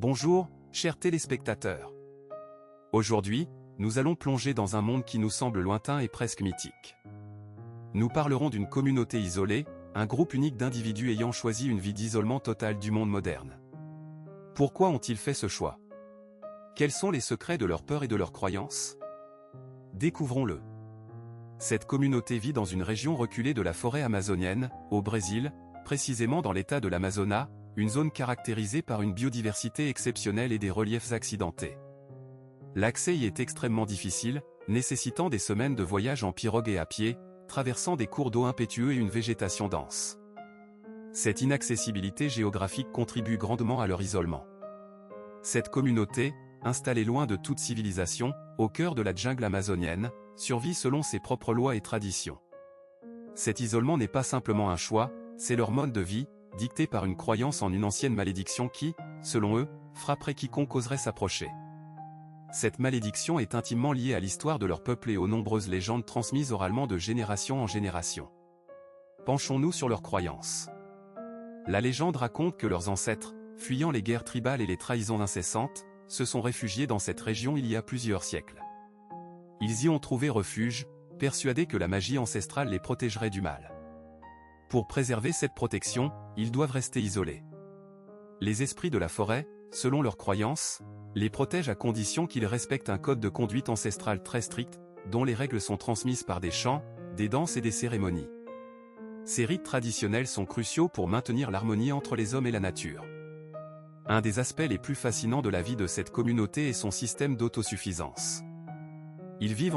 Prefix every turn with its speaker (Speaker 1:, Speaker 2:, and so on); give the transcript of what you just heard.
Speaker 1: Bonjour, chers téléspectateurs. Aujourd'hui, nous allons plonger dans un monde qui nous semble lointain et presque mythique. Nous parlerons d'une communauté isolée, un groupe unique d'individus ayant choisi une vie d'isolement total du monde moderne. Pourquoi ont-ils fait ce choix? Quels sont les secrets de leur peur et de leurs croyances? Découvrons-le. Cette communauté vit dans une région reculée de la forêt amazonienne, au Brésil, précisément dans l'état de l'Amazonas, une zone caractérisée par une biodiversité exceptionnelle et des reliefs accidentés. L'accès y est extrêmement difficile, nécessitant des semaines de voyage en pirogue et à pied, traversant des cours d'eau impétueux et une végétation dense. Cette inaccessibilité géographique contribue grandement à leur isolement. Cette communauté, installée loin de toute civilisation, au cœur de la jungle amazonienne, survit selon ses propres lois et traditions. Cet isolement n'est pas simplement un choix, c'est leur mode de vie, dicté par une croyance en une ancienne malédiction qui, selon eux, frapperait quiconque oserait s'approcher. Cette malédiction est intimement liée à l'histoire de leur peuple et aux nombreuses légendes transmises oralement de génération en génération. Penchons-nous sur leurs croyances. La légende raconte que leurs ancêtres, fuyant les guerres tribales et les trahisons incessantes, se sont réfugiés dans cette région il y a plusieurs siècles. Ils y ont trouvé refuge, persuadés que la magie ancestrale les protégerait du mal. Pour préserver cette protection, ils doivent rester isolés. Les esprits de la forêt, selon leurs croyances, les protègent à condition qu'ils respectent un code de conduite ancestrale très strict, dont les règles sont transmises par des chants, des danses et des cérémonies. Ces rites traditionnels sont cruciaux pour maintenir l'harmonie entre les hommes et la nature. Un des aspects les plus fascinants de la vie de cette communauté est son système d'autosuffisance. Ils vivent en